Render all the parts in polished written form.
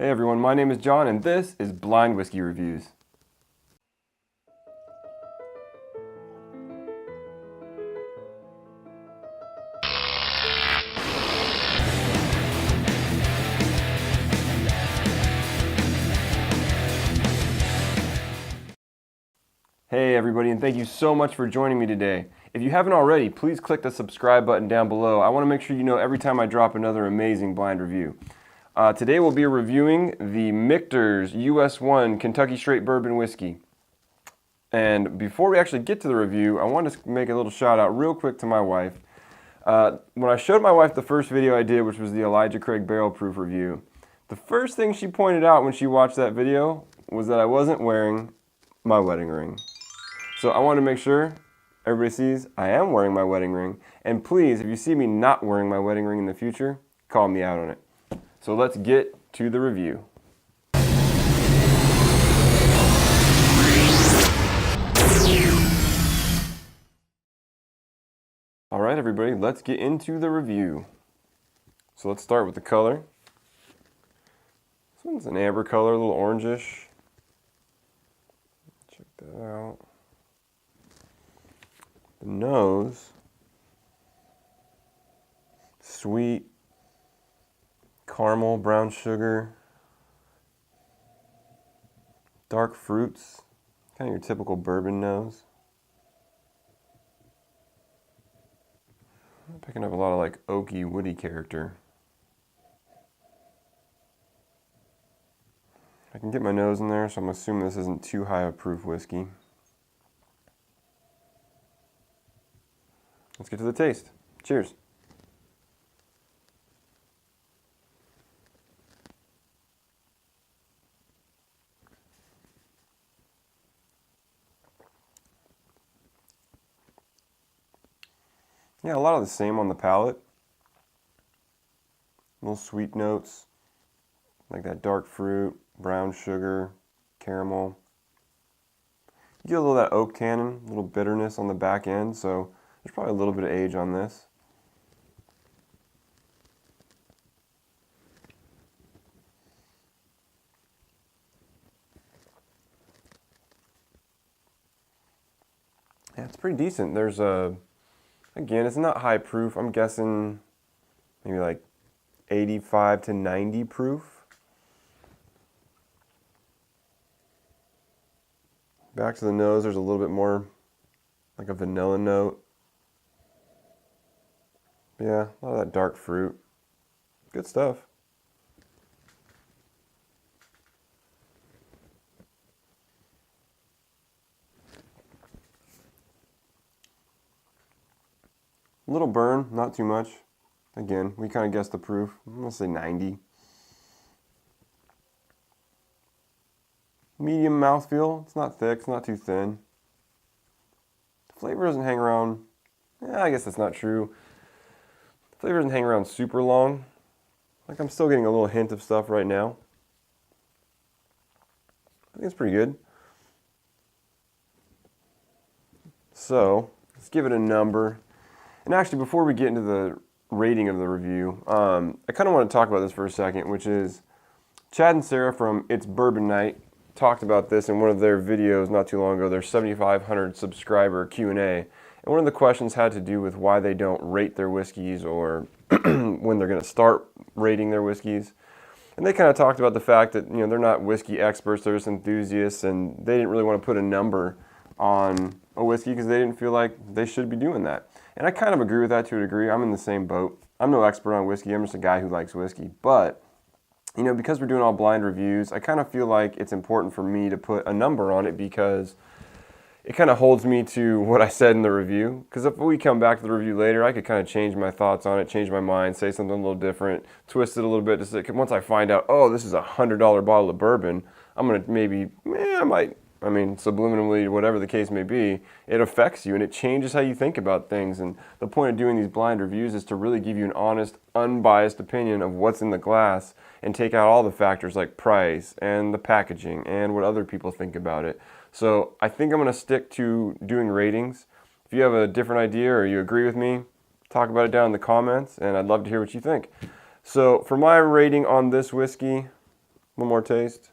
Hey everyone, my name is John and this is Blind Whiskey Reviews. Hey everybody, and thank you so much for joining me today. If you haven't already, please click the subscribe button down below. I want to make sure you know every time I drop another amazing blind review. Today we'll be reviewing the Michter's US-1 Kentucky Straight Bourbon Whiskey. And before we actually get to the review, I want to make a little shout out real quick to my wife. When I showed my wife the first video I did, which was the Elijah Craig Barrel Proof review, the first thing she pointed out when she watched that video was that I wasn't wearing my wedding ring. So I want to make sure everybody sees I am wearing my wedding ring. And please, if you see me not wearing my wedding ring in the future, call me out on it. So let's get to the review. All right, everybody, let's get into the review. So let's start with the color. This one's an amber color, a little orangish. Check that out. The nose, sweet, caramel, brown sugar, dark fruits, kind of your typical bourbon nose. I'm picking up a lot of like oaky, woody character. I can get my nose in there, so I'm assuming this isn't too high a proof whiskey. Let's get to the taste. Cheers. Yeah, a lot of the same on the palate. Little sweet notes, like that dark fruit, brown sugar, caramel. You get a little of that oak tannin, a little bitterness on the back end, so there's probably a little bit of age on this. Yeah, it's pretty decent. There's again, it's not high proof. I'm guessing maybe like 85 to 90 proof. Back to the nose, there's a little bit more like a vanilla note. Yeah, a lot of that dark fruit. Good stuff. A little burn, not too much. Again, we kind of guessed the proof. I'm going to say 90. Medium mouthfeel. It's not thick, it's not too thin. The flavor doesn't hang around. I guess that's not true. The flavor doesn't hang around super long. Like I'm still getting a little hint of stuff right now. I think it's pretty good. So, let's give it a number. And actually, before we get into the rating of the review, I kind of want to talk about this for a second, which is Chad and Sara from It's Bourbon Night talked about this in one of their videos not too long ago, their 7,500 subscriber Q&A. And one of the questions had to do with why they don't rate their whiskeys or when they're going to start rating their whiskeys. And they kind of talked about the fact that, they're not whiskey experts, they're just enthusiasts, and they didn't really want to put a number on a whiskey because they didn't feel like they should be doing that. And I kind of agree with that to a degree. I'm in the same boat. I'm no expert on whiskey. I'm just a guy who likes whiskey. But, because we're doing all blind reviews, I kind of feel like it's important for me to put a number on it because it kind of holds me to what I said in the review. Because if we come back to the review later, I could kind of change my thoughts on it, change my mind, say something a little different, twist it a little bit. Just once I find out, oh, this is a $100 bottle of bourbon, I'm going to maybe, subliminally, whatever the case may be, it affects you and it changes how you think about things. And the point of doing these blind reviews is to really give you an honest, unbiased opinion of what's in the glass and take out all the factors like price and the packaging and what other people think about it. So I think I'm going to stick to doing ratings. If you have a different idea or you agree with me, talk about it down in the comments and I'd love to hear what you think. So for my rating on this whiskey, One more taste.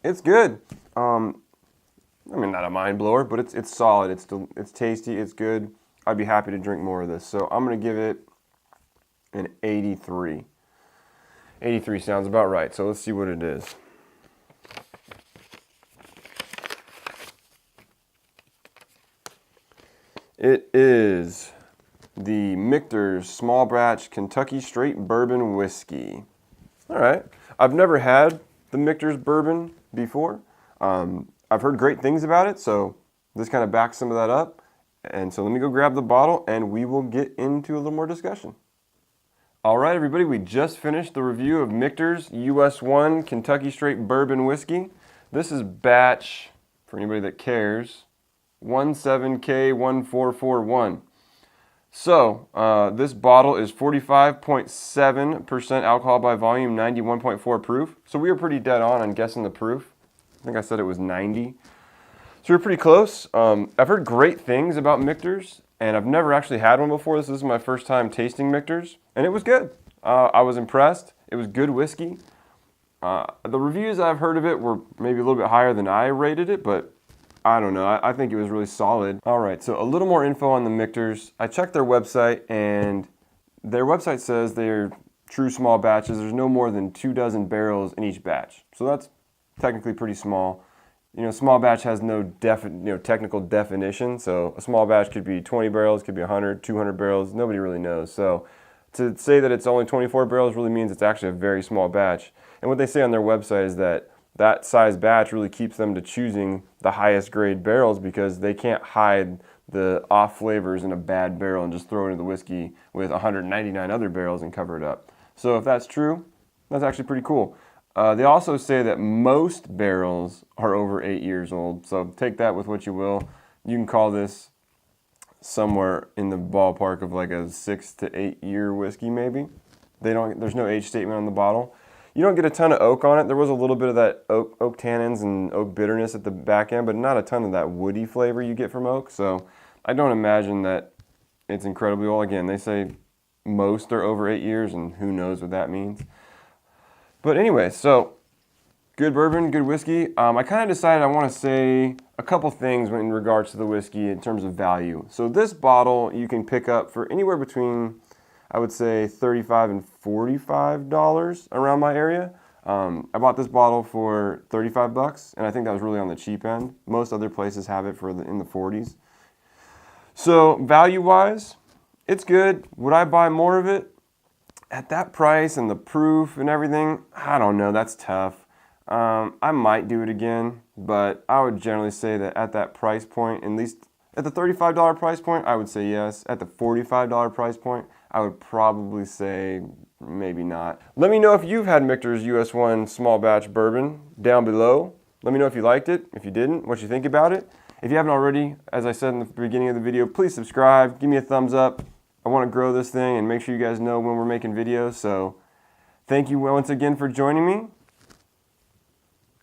It's good. I mean, not a mind blower, but it's solid. It's tasty. It's good. I'd be happy to drink more of this. So I'm gonna give it an 83. 83 sounds about right. So let's see what it is. It is the Michter's Small Batch Kentucky Straight Bourbon Whiskey. All right. I've never had the Michter's bourbon before. I've heard great things about it, so this kind of backs some of that up. And so let me go grab the bottle and we will get into a little more discussion. All right, everybody, we just finished the review of Michter's US-1 Kentucky Straight Bourbon Whiskey. This is batch, for anybody that cares, 17K1441. So this bottle is 45.7% alcohol by volume, 91.4 proof. So we were pretty dead on guessing the proof. I think I said it was 90. So we're pretty close. I've heard great things about Michter's, and I've never actually had one before. This is my first time tasting Michter's, and it was good. I was impressed. It was good whiskey. The reviews I've heard of it were maybe a little bit higher than I rated it, but I don't know. I think it was really solid. All right, so a little more info on the Michter's. I checked their website, and their website says they're true small batches. There's no more than 24 barrels in each batch. So that's technically pretty small. You know, small batch has no technical definition. So a small batch could be 20 barrels, could be 100, 200 barrels. Nobody really knows. So to say that it's only 24 barrels really means it's actually a very small batch. And what they say on their website is that that size batch really keeps them to choosing the highest grade barrels because they can't hide the off flavors in a bad barrel and just throw it into the whiskey with 199 other barrels and cover it up. So if that's true, that's actually pretty cool. They also say that most barrels are over 8 years old, so take that with what you will. You can call this somewhere in the ballpark of like a 6 to 8 year whiskey maybe. There's no age statement on the bottle. You don't get a ton of oak on it. There was a little bit of that oak tannins and oak bitterness at the back end, but not a ton of that woody flavor you get from oak, so I don't imagine that it's incredibly old. Again, they say most are over 8 years, and who knows what that means. But anyway, so good bourbon, good whiskey. I kind of decided I want to say a couple things in regards to the whiskey in terms of value. So this bottle you can pick up for anywhere between, I would say, $35 and $45 around my area. I bought this bottle for 35 bucks, and I think that was really on the cheap end. Most other places have it in the 40s. So value-wise, it's good. Would I buy more of it? At that price and the proof and everything, I don't know, that's tough. I might do it again, but I would generally say that at that price point, at least at the $35 price point, I would say yes. At the $45 price point, I would probably say maybe not. Let me know if you've had Michter's US-1 small batch bourbon down below. Let me know if you liked it, if you didn't, what you think about it. If you haven't already, as I said in the beginning of the video, please subscribe, give me a thumbs up. I want to grow this thing and make sure you guys know when we're making videos. So thank you once again for joining me, and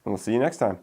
we'll see you next time.